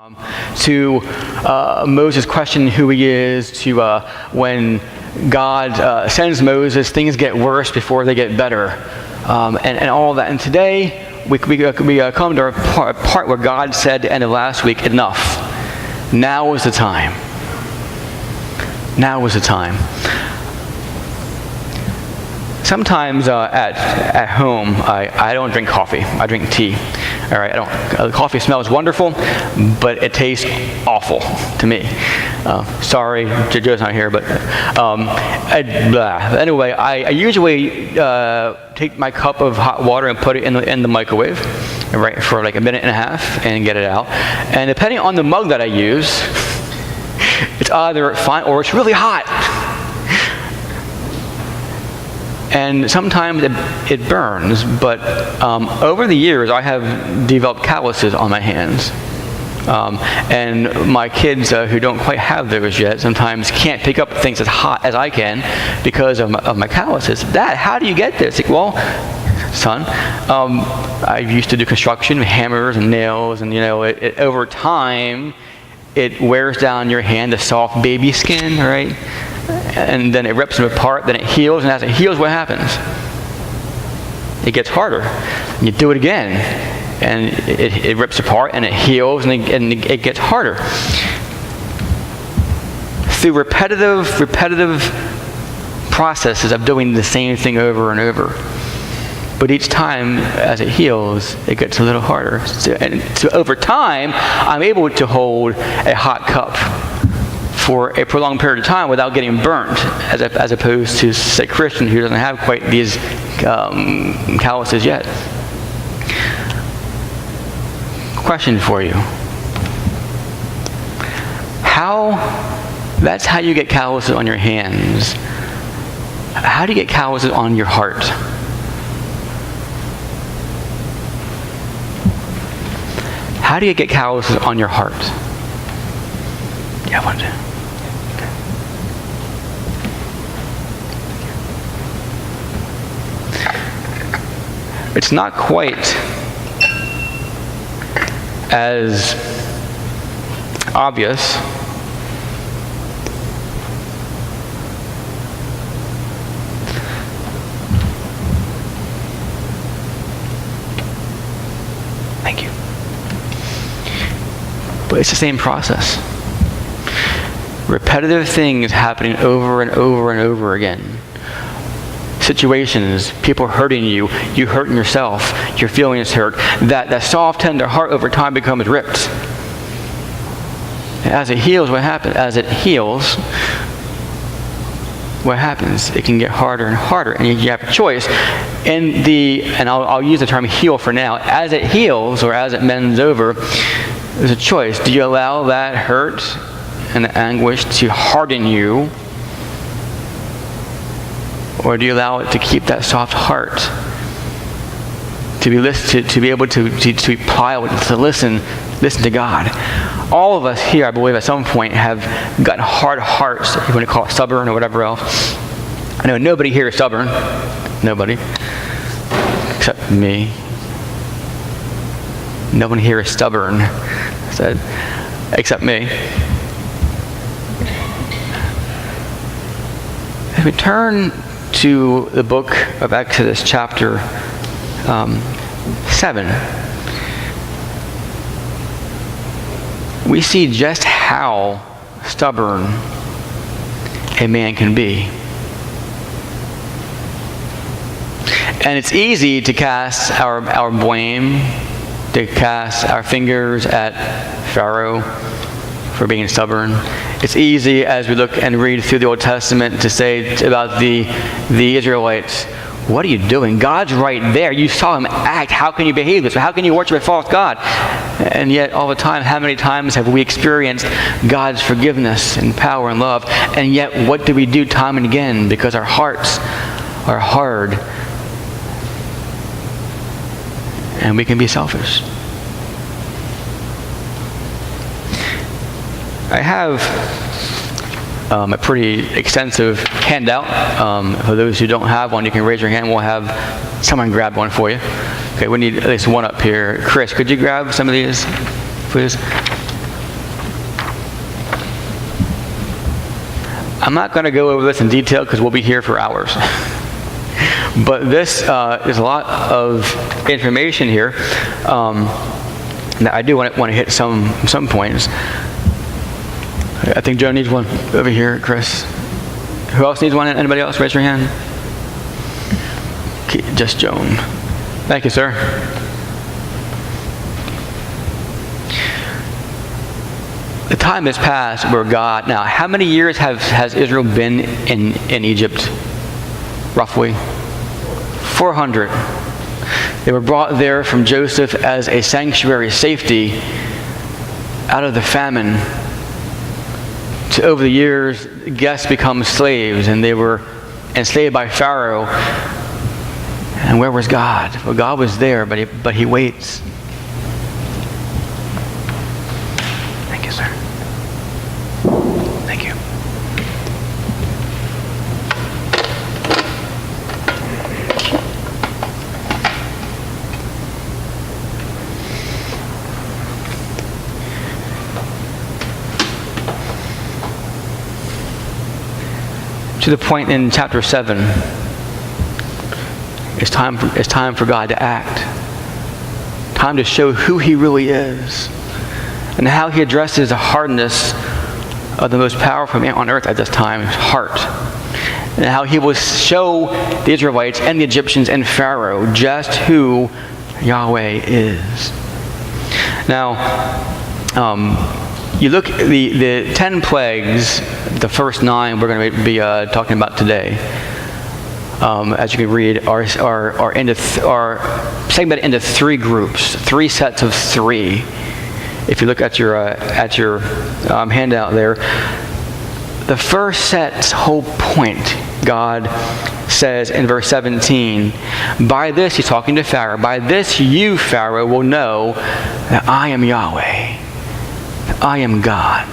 To Moses questioning who he is, to when God sends Moses, things get worse before they get better, and all that. And today we come to a part where God said at the end of last week, enough. Now is the time. Now is the time. Sometimes at home, I don't drink coffee. I drink tea. All right, coffee smells wonderful, but it tastes awful to me. Sorry, Joe's not here, but anyway, I usually take my cup of hot water and put it in the microwave, right, for like a minute and a half, and get it out. And depending on the mug that I use, it's either fine or it's really hot. And sometimes it burns, but over the years I have developed calluses on my hands. And my kids who don't quite have those yet sometimes can't pick up things as hot as I can because of my calluses. Dad, how do you get this? Like, well, son, I used to do construction, hammers and nails, and over time it wears down your hand, the soft baby skin, right? And then it rips them apart, then it heals, and as it heals, what happens? It gets harder. And you do it again, and it rips apart, and it heals, and it gets harder. Through repetitive processes of doing the same thing over and over. But each time, as it heals, it gets a little harder. So over time, I'm able to hold a hot cup for a prolonged period of time without getting burnt, as opposed to, say, Christian who doesn't have quite these calluses yet. Question for you. That's how you get calluses on your hands. How do you get calluses on your heart? How do you get calluses on your heart? Yeah, one, two. It's not quite as obvious Thank you. But it's the same process. Repetitive things happening over and over and over again. Situations, people hurting you, you hurting yourself, your feelings hurt. That soft, tender heart over time becomes ripped. As it heals, what happens? As it heals, what happens? It can get harder and harder, and you have a choice. And I'll use the term heal for now. As it heals, or as it mends over, there's a choice. Do you allow that hurt and the anguish to harden you? Or do you allow it to keep that soft heart? To be able to be pliable, to listen to God. All of us here, I believe, at some point have gotten hard hearts, if you want to call it stubborn or whatever else. I know nobody here is stubborn. Nobody. Except me. No one here is stubborn. I said, except me. If we turn to the book of Exodus, chapter 7, we see just how stubborn a man can be. And it's easy to cast our blame, to cast our fingers at Pharaoh for being stubborn. It's easy as we look and read through the Old Testament to say about the Israelites, what are you doing? God's right there. You saw him act. How can you behave this way? How can you worship a false God? And yet all the time, how many times have we experienced God's forgiveness and power and love? And yet what do we do time and again? Because our hearts are hard. And we can be selfish. I have a pretty extensive handout. For those who don't have one, you can raise your hand. We'll have someone grab one for you. Okay, we need at least one up here. Chris, could you grab some of these, please? I'm not going to go over this in detail because we'll be here for hours. But this is a lot of information here. That I do want to hit some points. I think Joe needs one over here, Chris. Who else needs one? Anybody else? Raise your hand. Okay, just Joan. Thank you, sir. The time has passed where God, now how many years has Israel been in Egypt? Roughly 400. They were brought there from Joseph as a sanctuary safety out of the famine. Over the years, guests become slaves, and they were enslaved by Pharaoh. And where was God? Well, God was there, but he waits. Thank you, sir. Thank you. To the point in chapter 7, it's time for God to act. Time to show who he really is and how he addresses the hardness of the most powerful man on earth at this time, his heart. And how he will show the Israelites and the Egyptians and Pharaoh just who Yahweh is. Now, you look at the 10 plagues, the first 9 we're going to be talking about today. As you can read, are segmented into 3 groups, 3 sets of 3. If you look at your handout there, the first set's whole point, God says in verse 17, by this, he's talking to Pharaoh, by this you, Pharaoh, will know that I am Yahweh. I am God.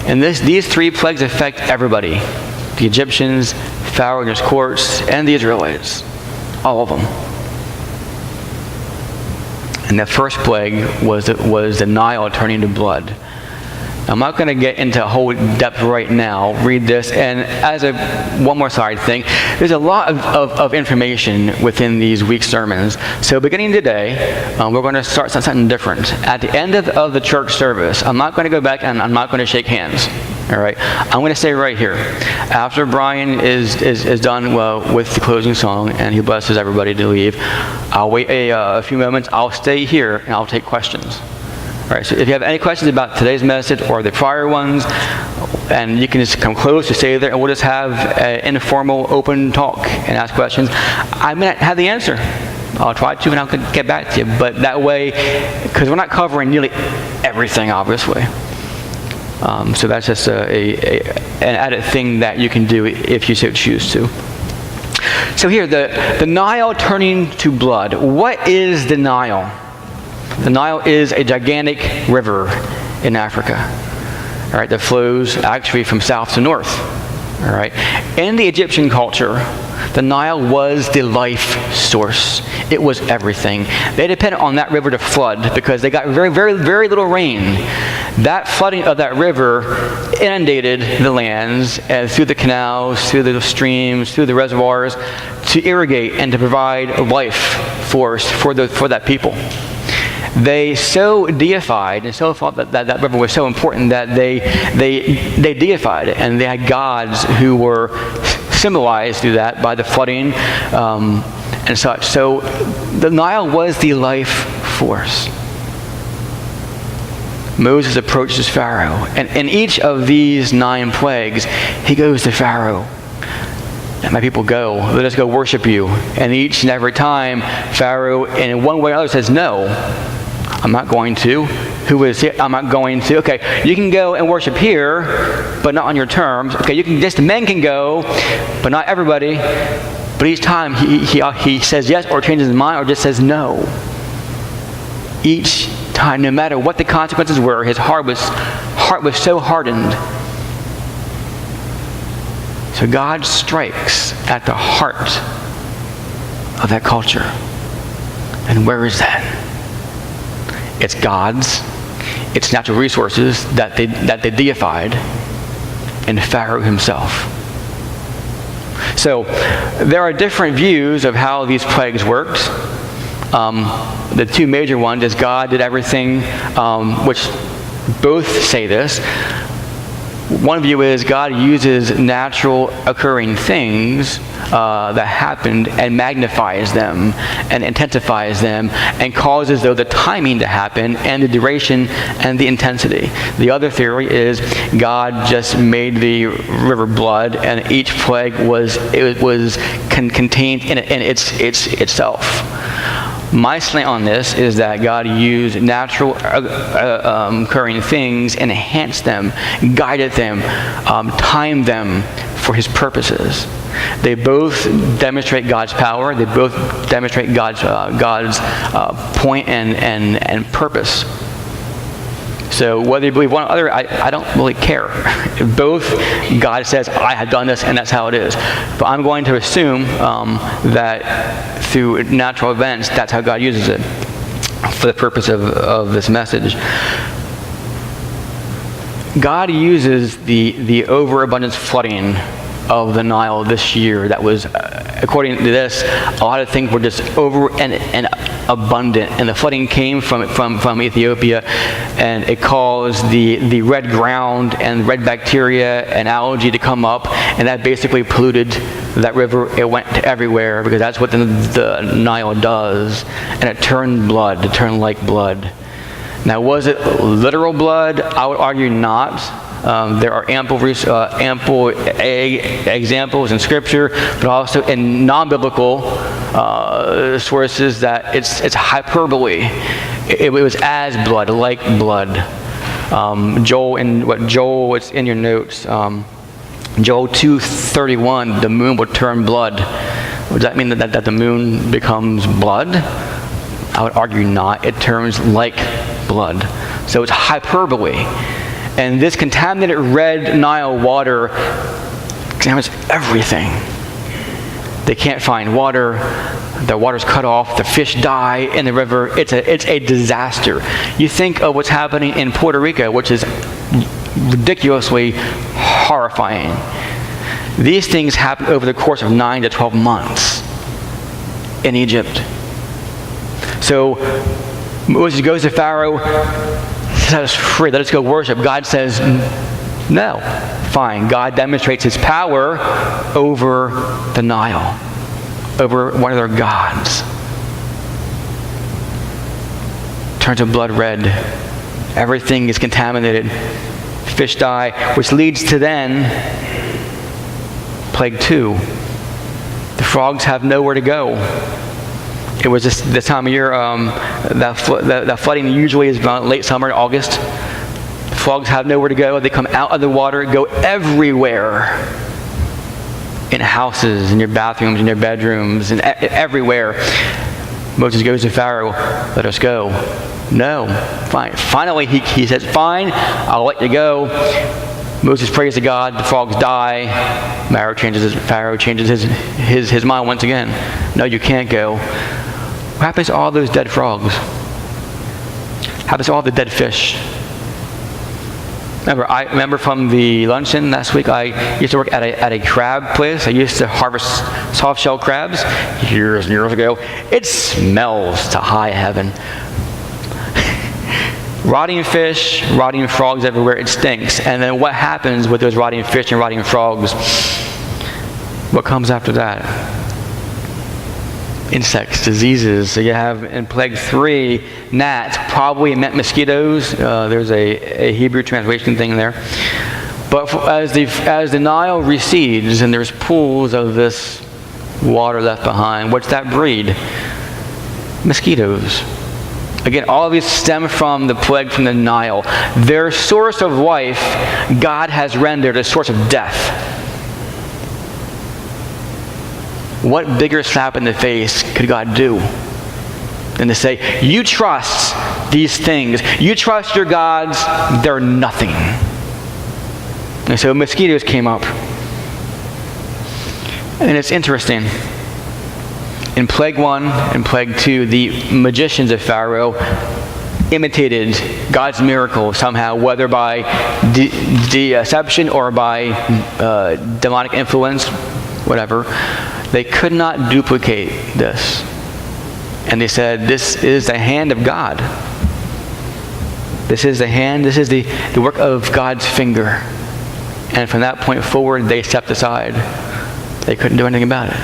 And these 3 plagues affect everybody. The Egyptians, Pharaoh and his courts, and the Israelites. All of them. And the first plague was the Nile turning to blood. I'm not going to get into whole depth right now. Read this. And as one more side thing, there's a lot of information within these week's sermons. So beginning today, we're going to start something different. At the end of the church service, I'm not going to go back and I'm not going to shake hands. All right, I'm going to stay right here. After Brian is done with the closing song and he blesses everybody to leave, I'll wait a few moments. I'll stay here and I'll take questions. All right, so if you have any questions about today's message or the prior ones, and you can just come close to stay there, and we'll just have an informal, open talk and ask questions. I may not have the answer. I'll try to, and I'll get back to you. But that way, because we're not covering nearly everything, obviously. So that's just an added thing that you can do if you so choose to. So here, the Nile turning to blood. What is the Nile? The Nile is a gigantic river in Africa, all right, that flows actually from south to north. All right. In the Egyptian culture, the Nile was the life source. It was everything. They depended on that river to flood because they got very, very, very little rain. That flooding of that river inundated the lands through the canals, through the streams, through the reservoirs to irrigate and to provide life force for that people. They so deified and so thought that river was so important that they deified it, and they had gods who were symbolized through that by the flooding and such. So the Nile was the life force. Moses approaches Pharaoh, and in each of these 9 plagues, he goes to Pharaoh. And my people go, let us go worship you. And each and every time, Pharaoh, in one way or another, says, no, I'm not going to. Who is it? I'm not going to. Okay, you can go and worship here, but not on your terms. Okay, the men can go, but not everybody. But each time he says yes or changes his mind or just says no. Each time, no matter what the consequences were, his heart was so hardened. So God strikes at the heart of that culture. And where is that? It's God's. It's natural resources that they deified. and Pharaoh himself. So there are different views of how these plagues worked. The two major ones is God did everything, which both say this. One view is God uses natural occurring things that happened and magnifies them and intensifies them and causes the timing to happen and the duration and the intensity. The other theory is God just made the river blood and each plague was contained in itself. My slant on this is that God used natural occurring things and enhanced them, guided them, timed them for his purposes. They both demonstrate God's power. They both demonstrate God's point and purpose. So whether you believe one or other, I don't really care. Both, God says, I have done this, and that's how it is. But I'm going to assume that through natural events, that's how God uses it for the purpose of this message. God uses the overabundance flooding of the Nile this year. That was, according to this, a lot of things were just over and abundant, and the flooding came from Ethiopia, and it caused the red ground and red bacteria and algae to come up, and that basically polluted that river. It went everywhere because that's what the Nile does, and it turned blood. It turned like blood. Now, was it literal blood? I would argue not. There are ample examples in Scripture, but also in non-biblical sources that it's hyperbole. It was as blood, like blood. Joel, it's in your notes. Joel 2:31, the moon will turn blood. Does that mean that the moon becomes blood? I would argue not. It turns like blood. So it's hyperbole. And this contaminated red Nile water contaminates everything. They can't find water. The water's cut off. The fish die in the river. It's a disaster. You think of what's happening in Puerto Rico, which is ridiculously horrifying. These things happen over the course of 9 to 12 months in Egypt. So Moses goes to Pharaoh, set us free, let us go worship. God says, no. Fine. God demonstrates his power over the Nile, over one of their gods. Turns to blood red. Everything is contaminated. Fish die, which leads to then plague 2. The frogs have nowhere to go. It was just this time of year, that flooding usually is about late summer, August. The frogs have nowhere to go. They come out of the water, go everywhere. In houses, in your bathrooms, in your bedrooms, and everywhere. Moses goes to Pharaoh, let us go. No, fine. Finally, he says, fine, I'll let you go. Moses prays to God, the frogs die. Pharaoh changes his mind once again. No, you can't go. What happens to all those dead frogs? What happens to all the dead fish? I remember from the luncheon last week, I used to work at a crab place. I used to harvest soft-shell crabs years and years ago. It smells to high heaven. Rotting fish, rotting frogs everywhere, it stinks. And then what happens with those rotting fish and rotting frogs? What comes after that? Insects, diseases. So you have in plague 3, gnats, probably meant mosquitoes. There's a Hebrew translation thing there. But as the Nile recedes and there's pools of this water left behind, what's that breed? Mosquitoes. Again, all of these stem from the plague from the Nile. Their source of life, God has rendered a source of death. What bigger slap in the face could God do than to say, you trust these things, you trust your gods, they're nothing. And so mosquitoes came up. And it's interesting. In plague 1 and plague 2, the magicians of Pharaoh imitated God's miracle somehow, whether by deception or by demonic influence, whatever. They could not duplicate this. And they said, this is the hand of God. This is the hand, this is the work of God's finger. And from that point forward, they stepped aside. They couldn't do anything about it.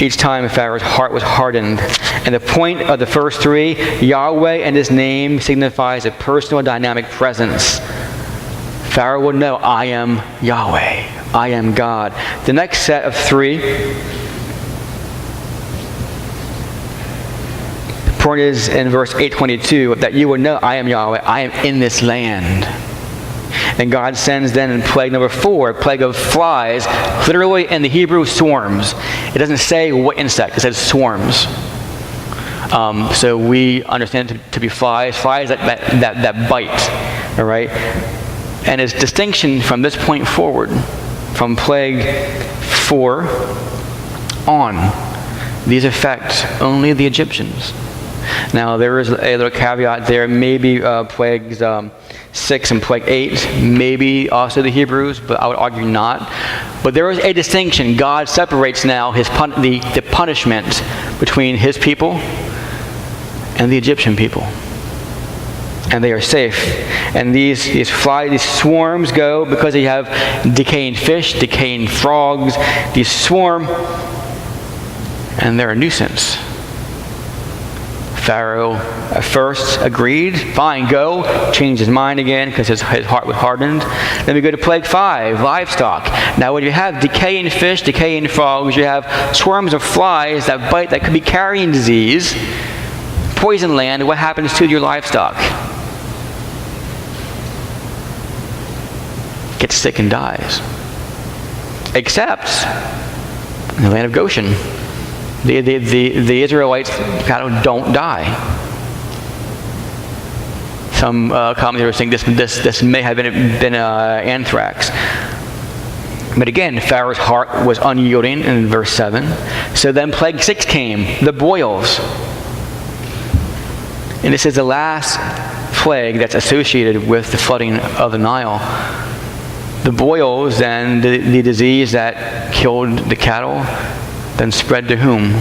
Each time Pharaoh's heart was hardened. And the point of the first three, Yahweh and his name signifies a personal dynamic presence. Pharaoh would know, I am Yahweh. I am God. The next set of three, the point is in verse 822, that you would know I am Yahweh. I am in this land. And God sends then in plague number 4, plague of flies, literally in the Hebrew, swarms. It doesn't say what insect, it says swarms. So we understand it to be flies that bite, all right? And its distinction from this point forward, from plague 4 on, these affect only the Egyptians. Now there is a little caveat there, maybe plagues 6 and plague 8, maybe also the Hebrews, but I would argue not. But there is a distinction. God separates now the punishment between his people and the Egyptian people. And they are safe. And these swarms go because they have decaying fish, decaying frogs. These swarm, and they're a nuisance. Pharaoh at first agreed, fine, go, changed his mind again because his heart was hardened. Then we go to plague 5, livestock. Now when you have decaying fish, decaying frogs, you have swarms of flies that bite, that could be carrying disease, poison land, what happens to your livestock? Gets sick and dies. Except in the land of Goshen. The Israelites cattle don't die. Some commentators think this may have been anthrax. But again, Pharaoh's heart was unyielding in verse 7. So then plague 6 came, the boils. And this is the last plague that's associated with the flooding of the Nile. The boils, then, the disease that killed the cattle, then spread to whom?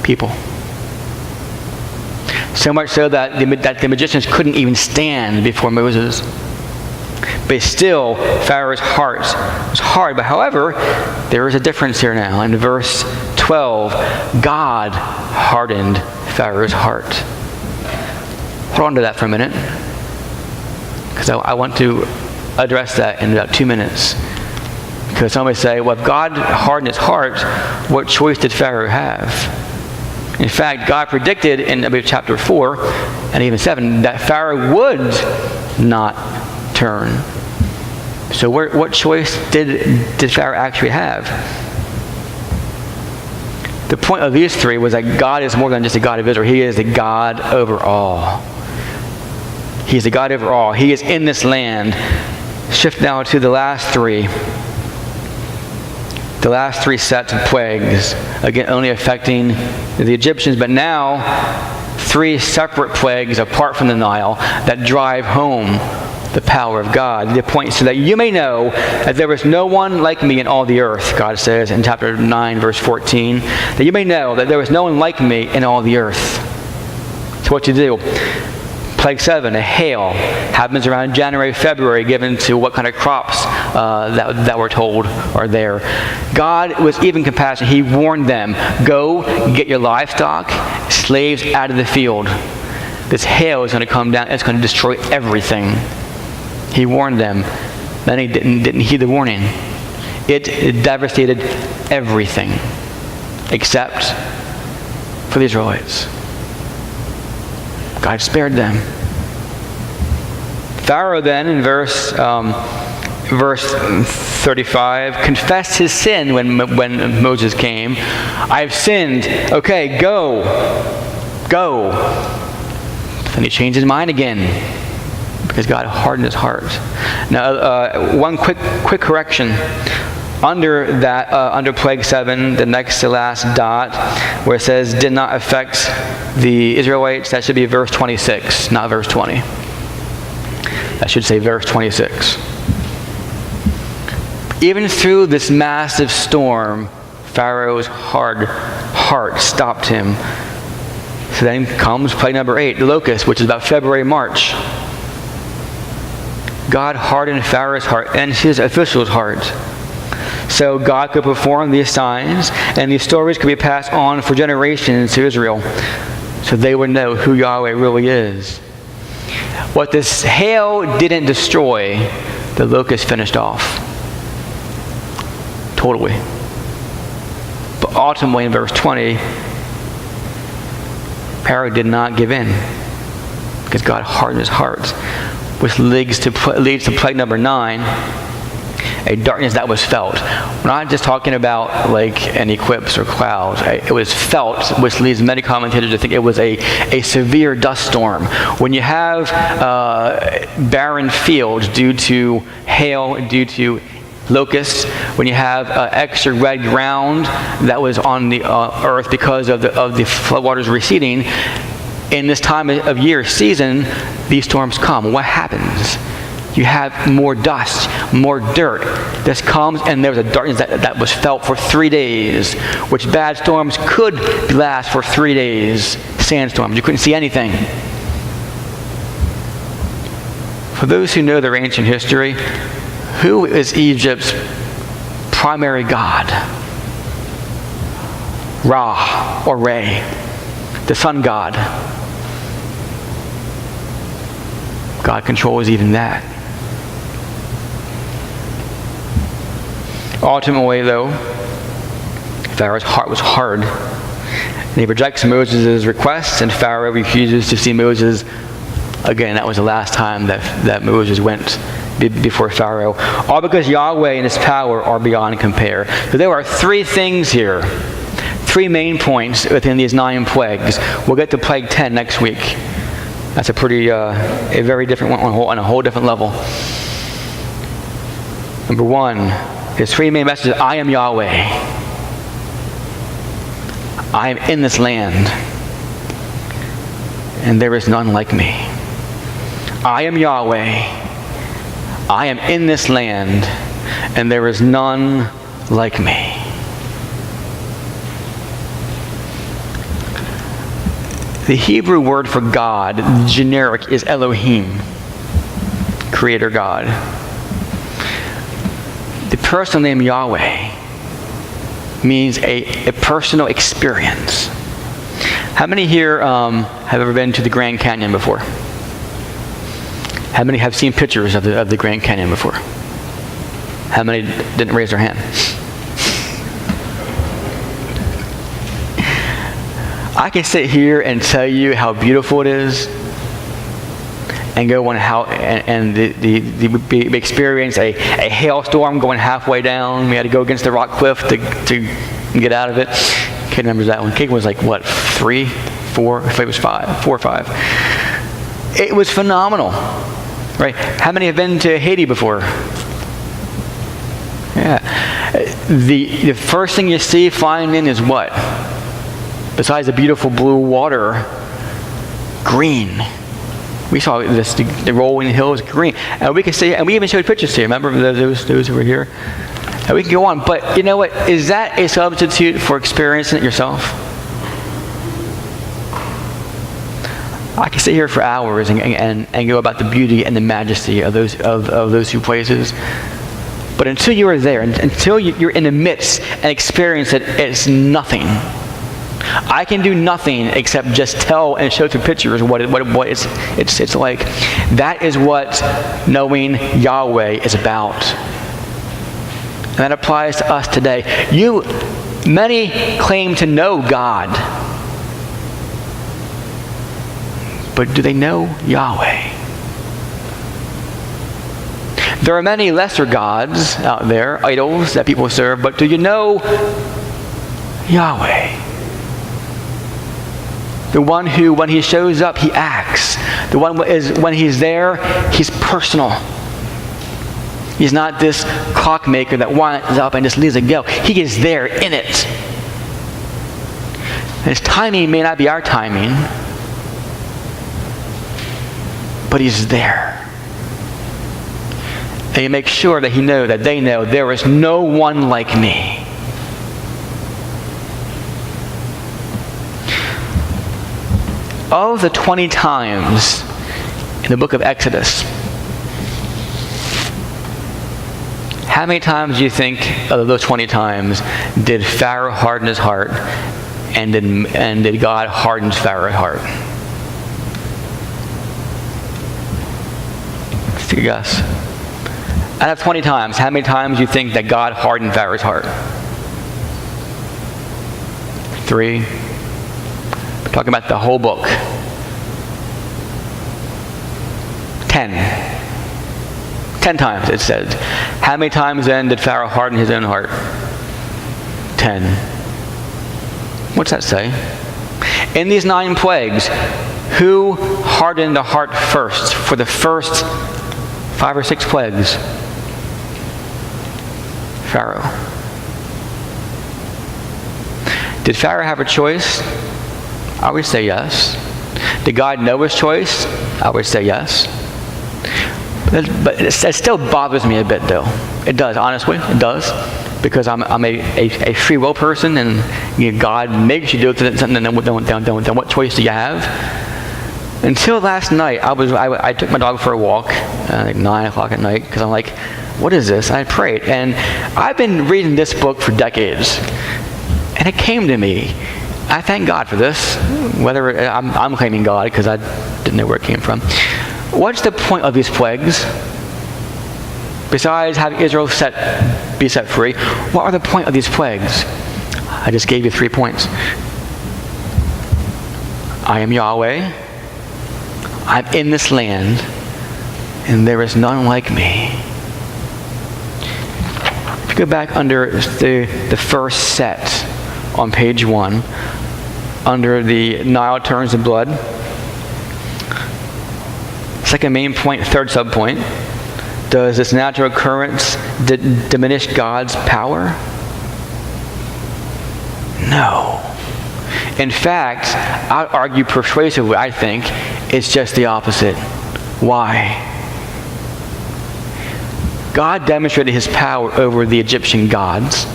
People. So much so that the magicians couldn't even stand before Moses. But still, Pharaoh's heart was hard. But however, there is a difference here now. In verse 12, God hardened Pharaoh's heart. Hold on to that for a minute, because I want to address that in about 2 minutes. Because somebody say, well, if God hardened his heart, what choice did Pharaoh have? In fact, God predicted in chapter 4 and even 7 that Pharaoh would not turn. So what choice did Pharaoh actually have? The point of these three was that God is more than just a God of Israel. He is the God over all. He is the God over all. He is in this land. Shift now to the last three. The last 3 sets of plagues, again only affecting the Egyptians, but now 3 separate plagues apart from the Nile that drive home the power of God. The point so that you may know that there is no one like me in all the earth, God says in chapter 9, verse 14, that you may know that there is no one like me in all the earth. So what you do? Plague 7, a hail, happens around January, February, given to what kind of crops that we're told are there. God was even compassionate. He warned them, go get your livestock, slaves out of the field. This hail is going to come down. It's going to destroy everything. He warned them. Then he didn't heed the warning. It devastated everything except for the Israelites. God spared them. Pharaoh then, in verse 35, confessed his sin when Moses came. I've sinned. Okay, go. Then he changed his mind again because God hardened his heart. Now, one quick correction. Under that, under plague 7, the next to last dot, where it says did not affect the Israelites, that should be verse 26, not verse 20. That should say verse 26. Even through this massive storm, Pharaoh's hard heart stopped him. So then comes plague number 8, the locust, which is about February, March. God hardened Pharaoh's heart and his officials' hearts, so God could perform these signs, and these stories could be passed on for generations to Israel, so they would know who Yahweh really is. What this hail didn't destroy, the locust finished off. Totally. But ultimately, in verse 20, Pharaoh did not give in, because God hardened his heart, which leads to plague number 9, a darkness that was felt. We're not just talking about like an eclipse or clouds. It was felt, which leads many commentators to think it was a severe dust storm. When you have barren fields due to hail, due to locusts, when you have extra red ground that was on the earth because of the floodwaters receding, in this time of year, season, these storms come. What happens? You have more dust, more dirt. This comes, and there was a darkness that was felt for 3 days, which bad storms could last for 3 days. Sandstorms, you couldn't see anything. For those who know their ancient history, who is Egypt's primary god? Ra, or Re, the sun god. God controls even that. Ultimately, though, Pharaoh's heart was hard, and he rejects Moses' request, and Pharaoh refuses to see Moses again. That was the last time that Moses went before Pharaoh, all because Yahweh and his power are beyond compare. So there are 3 things here, 3 main points within these 9 plagues. We'll get to plague 10 next week. That's a very different one on a whole different level. Number 1, his 3 main messages: I am Yahweh. I am in this land, and there is none like me. I am Yahweh. I am in this land, and there is none like me. The Hebrew word for God, generic, is Elohim, creator God. The personal name Yahweh means a personal experience. How many here have ever been to the Grand Canyon before? How many have seen pictures of the Grand Canyon before? How many didn't raise their hand? I can sit here and tell you how beautiful it is, and go on we experienced a hailstorm going halfway down. We had to go against the rock cliff to get out of it. Kid remembers that one. Kid was like, what, 3, 4? If it was 5, 4 or 5. It was phenomenal, right? How many have been to Haiti before? Yeah. The first thing you see flying in is what? Besides the beautiful blue water, green. We saw this, the rolling hills, green. And we can see, and we even showed pictures here. Remember those who were here? And we can go on. But you know what? Is that a substitute for experiencing it yourself? I can sit here for hours and go about the beauty and the majesty of those 2 places. But until you are there, until you're in the midst and experience it, it's nothing. I can do nothing except just tell and show through pictures what it's like. That is what knowing Yahweh is about. And that applies to us today. Many claim to know God, but do they know Yahweh? There are many lesser gods out there, idols that people serve, but do you know Yahweh? The one who, when he shows up, he acts. The one is, when he's there, he's personal. He's not this clockmaker that winds up and just leaves it go. He is there in it. And his timing may not be our timing, but he's there. And he makes sure that they know there is no one like me. Of the 20 times in the book of Exodus, how many times do you think of those 20 times did Pharaoh harden his heart, and did God harden Pharaoh's heart? Let's take a guess. Out of 20 times, how many times do you think that God hardened Pharaoh's heart? 3. We're talking about the whole book. 10. 10 times it says. How many times then did Pharaoh harden his own heart? 10. What's that say? In these 9 plagues, who hardened the heart first for the first 5 or 6 plagues? Pharaoh. Did Pharaoh have a choice? I would say yes. Did God know his choice? I would say yes. But it still bothers me a bit, though. It does, honestly. It does. Because I'm a free will person, and God makes you do something, then what choice do you have? Until last night, I took my dog for a walk at like 9 o'clock at night, because I'm like, what is this? I prayed. And I've been reading this book for decades. And it came to me. I thank God for this. Whether I'm claiming God because I didn't know where it came from. What's the point of these plagues? Besides having Israel be set free, what are the point of these plagues? I just gave you 3 points. I am Yahweh. I'm in this land, and there is none like me. If you go back under the first set on page 1, under the Nile turns to blood, second main point, third subpoint, does this natural occurrence diminish God's power? No. In fact, I'd argue persuasively, I think, it's just the opposite. Why? God demonstrated his power over the Egyptian gods,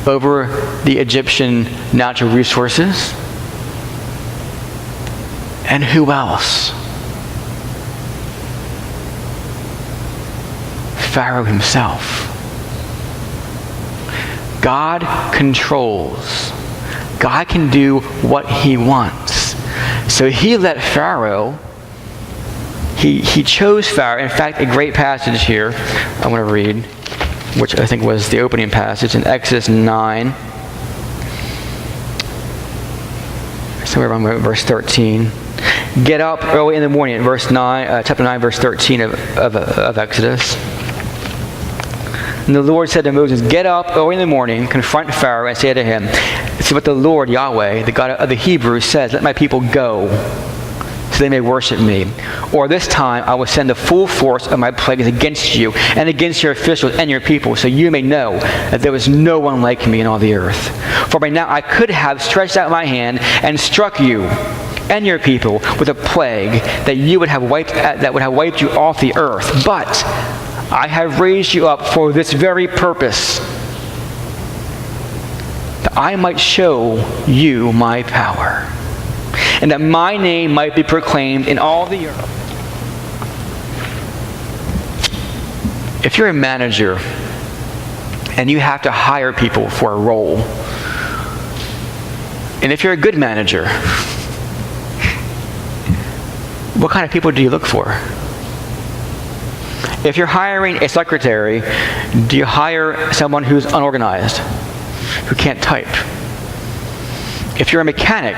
over the Egyptian natural resources, and who else? Pharaoh himself. God controls. God can do what he wants. So he let Pharaoh, he chose Pharaoh. In fact, a great passage here I want to read, which I think was the opening passage in Exodus 9. Somewhere around verse 13. Get up early in the morning, verse 9, chapter 9, verse 13 of Exodus. And the Lord said to Moses, get up early in the morning, confront Pharaoh, and say to him, see what the Lord, Yahweh, the God of the Hebrews, says, let my people go, so they may worship me. Or this time I will send the full force of my plagues against you, and against your officials and your people, so you may know that there is no one like me in all the earth. For by now I could have stretched out my hand and struck you and your people with a plague that would have wiped you off the earth. But I have raised you up for this very purpose, that I might show you my power, and that my name might be proclaimed in all the earth. If you're a manager and you have to hire people for a role, and if you're a good manager, what kind of people do you look for? If you're hiring a secretary, do you hire someone who's unorganized, who can't type? If you're a mechanic,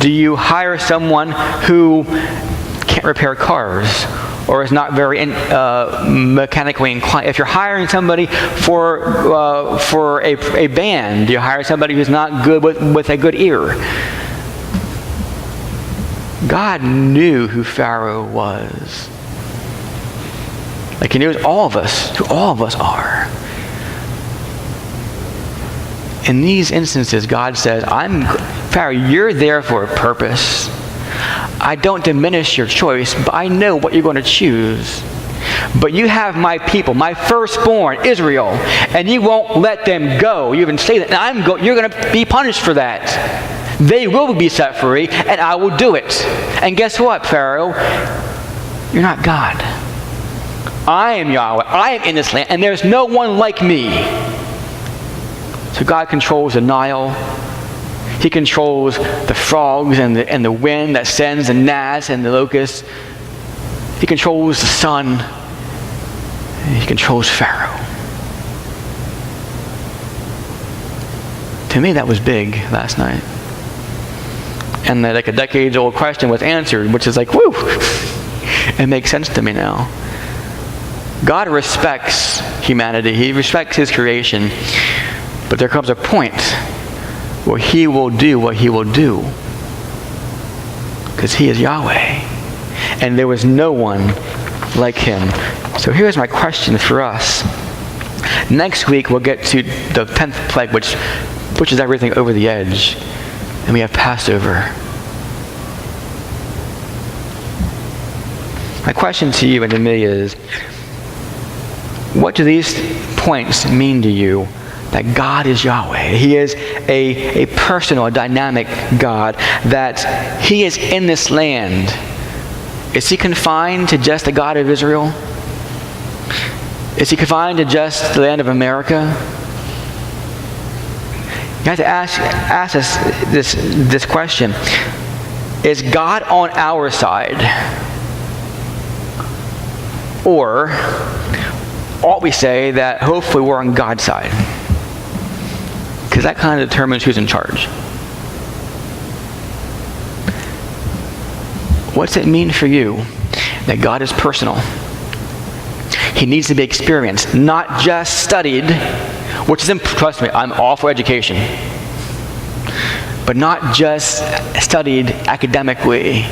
do you hire someone who can't repair cars or is not very mechanically inclined? If you're hiring somebody for a band, do you hire somebody who's not good with a good ear? God knew who Pharaoh was. Like he knows all of us, who all of us are. In these instances, God says, Pharaoh, you're there for a purpose. I don't diminish your choice, but I know what you're going to choose. But you have my people, my firstborn, Israel, and you won't let them go. You even say that, and you're going to be punished for that. They will be set free, and I will do it. And guess what, Pharaoh? You're not God. I am Yahweh. I am in this land, and there's no one like me. So God controls the Nile. He controls the frogs and the wind that sends the gnats and the locusts. He controls the sun. He controls Pharaoh. To me, that was big last night. And like a decades-old question was answered, which is like, woo! It makes sense to me now. God respects humanity. He respects his creation. But there comes a point where he will do what he will do. Because he is Yahweh. And there was no one like him. So here's my question for us. Next week we'll get to the 10th plague, which pushes everything over the edge. And we have Passover. My question to you and to me is, what do these points mean to you? That God is Yahweh. He is a personal, a dynamic God. That he is in this land. Is he confined to just the God of Israel? Is he confined to just the land of America? You have to ask us this question. Is God on our side? Or ought we say that hopefully we're on God's side? Because that kind of determines who's in charge. What's it mean for you that God is personal? He needs to be experienced, not just studied, which is, trust me, I'm all for education. But not just studied academically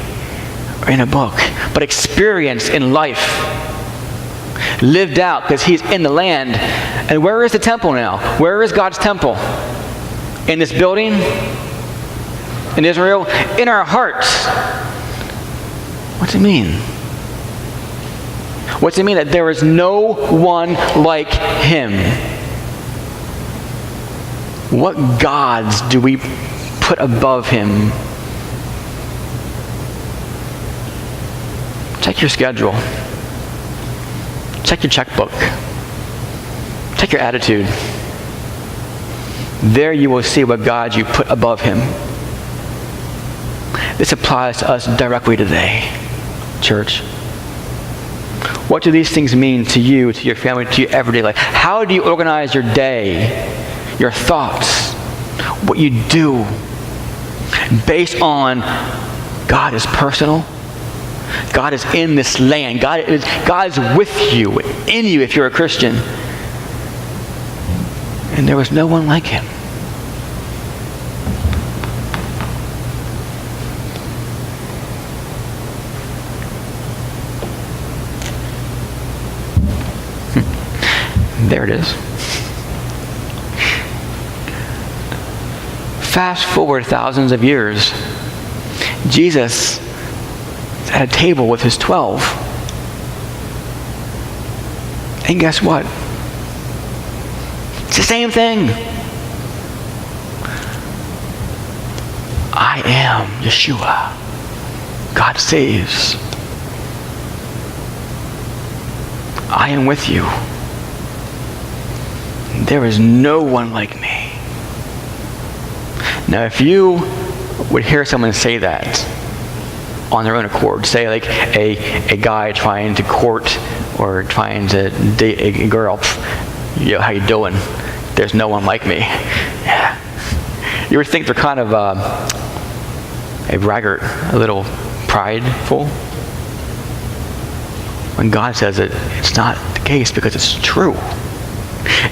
or in a book, but experienced in life. Lived out, because he's in the land. And where is the temple now? Where is God's temple? In this building? In Israel? In our hearts. What's it mean? What's it mean that there is no one like him? What gods do we put above him? Check your schedule. Check your checkbook. Check your attitude. There you will see what gods you put above him. This applies to us directly today, church. What do these things mean to you, to your family, to your everyday life? How do you organize your day, your thoughts, what you do, based on God is personal? God is in this land. God is with you, in you if you're a Christian. And there was no one like him. There it is. Fast forward thousands of years. Jesus is at a table with his 12. And guess what? It's the same thing. I am Yeshua. God saves. I am with you. There is no one like me. Now, if you would hear someone say that on their own accord, say like a guy trying to court or trying to date a girl, yo, how you doing? There's no one like me. Yeah. You would think they're kind of a braggart, a little prideful. When God says it, it's not the case because it's true.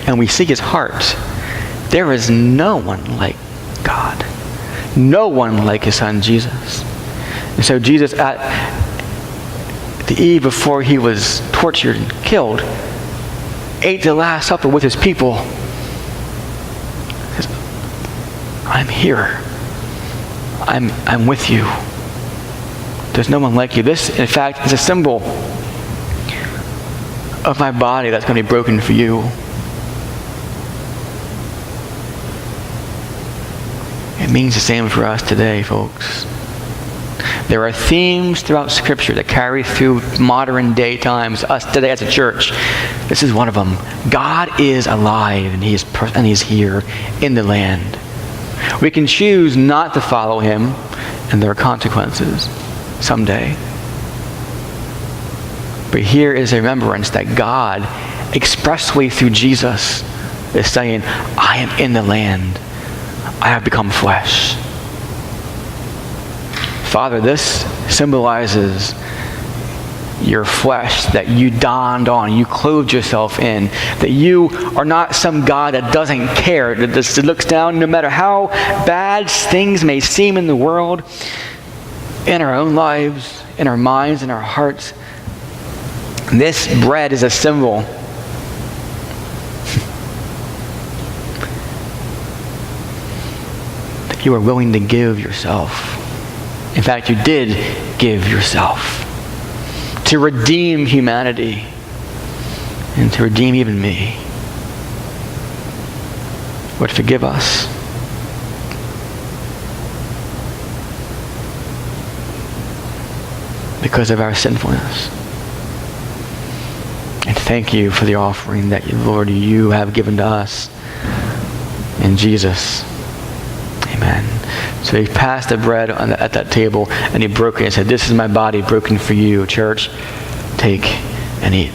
And we see his heart. There is no one like God. No one like his son Jesus. And so Jesus the eve before he was tortured and killed, ate the Last Supper with his people. He says, I'm here. I'm with you. There's no one like you. This, in fact, is a symbol of my body that's going to be broken for you. It means the same for us today, folks. There are themes throughout Scripture that carry through modern day times, us today as a church. This is one of them. God is alive, and He is here in the land. We can choose not to follow Him, and there are consequences someday. But here is a remembrance that God, expressly through Jesus, is saying, I am in the land. I have become flesh. Father, this symbolizes your flesh that you donned on, you clothed yourself in, that you are not some God that doesn't care, that just looks down no matter how bad things may seem in the world, in our own lives, in our minds, in our hearts. This bread is a symbol that you are willing to give yourself. In fact, you did give yourself to redeem humanity and to redeem even me. Would forgive us. Because of our sinfulness. And thank you for the offering that, Lord, you have given to us in Jesus. Amen. So he passed the bread at that table, and he broke it and said, this is my body broken for you, church. Take and eat.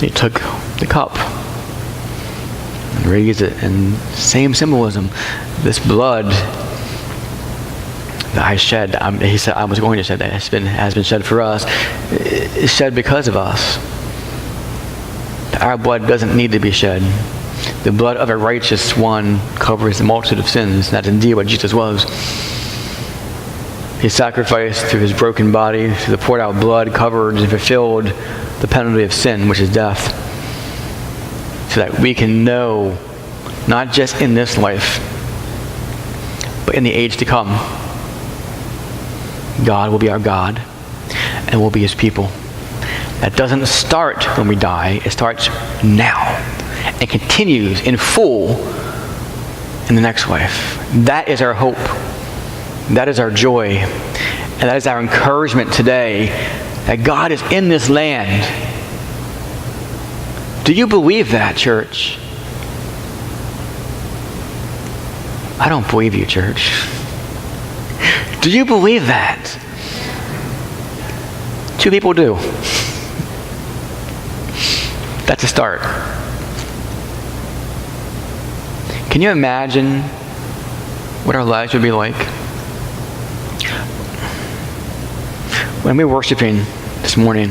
He took the cup and raised it, and same symbolism. This blood that I shed, he said I was going to shed, that has been shed for us, is shed because of us. Our blood doesn't need to be shed. The blood of a righteous one covers the multitude of sins. That's indeed what Jesus was. He sacrificed through his broken body, through the poured out blood, covered and fulfilled the penalty of sin, which is death, so that we can know, not just in this life, but in the age to come, God will be our God, and we'll be his people. That doesn't start when we die. It starts now and continues in full in the next life. That is our hope. That is our joy. And that is our encouragement today, that God is in this land. Do you believe that, church? I don't believe you, church. Do you believe that? Two people do. That's a start. Can you imagine what our lives would be like when we were worshiping this morning?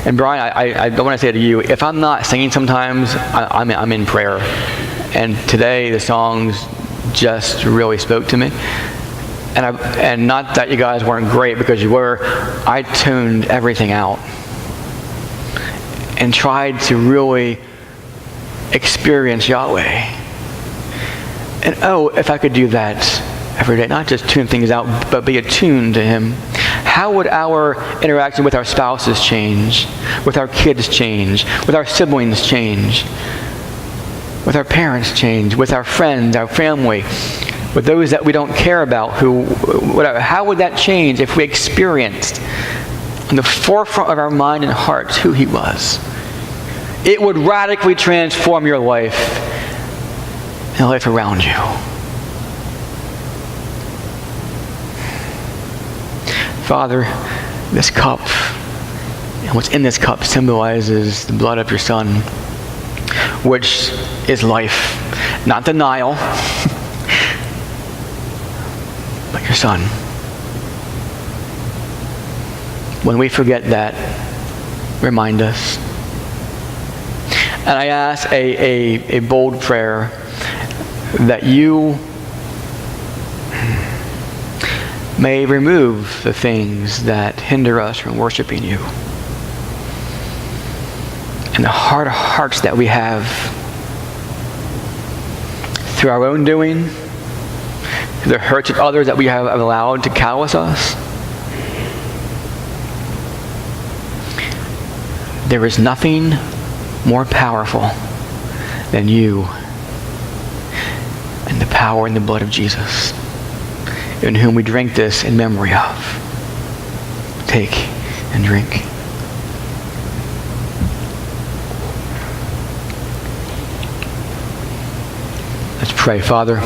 And Brian, I don't want to say to you, if I'm not singing sometimes, I'm in prayer. And today the songs just really spoke to me. And not that you guys weren't great, because you were. I tuned everything out and tried to really experience Yahweh. And if I could do that every day, not just tune things out, but be attuned to him, how would our interaction with our spouses change, with our kids change, with our siblings change, with our parents change, with our friends, our family, with those that we don't care about, how would that change if we experienced on the forefront of our mind and hearts who he was? It would radically transform your life and the life around you. Father, this cup and what's in this cup symbolizes the blood of your Son, which is life, not denial, but your Son. When we forget that, remind us. And I ask a bold prayer that you may remove the things that hinder us from worshiping you. And the hard hearts that we have through our own doing, through the hurts of others that we have allowed to callous us. There is nothing more powerful than you and the power and the blood of Jesus, in whom we drink this in memory of. Take and drink. Let's pray. Father,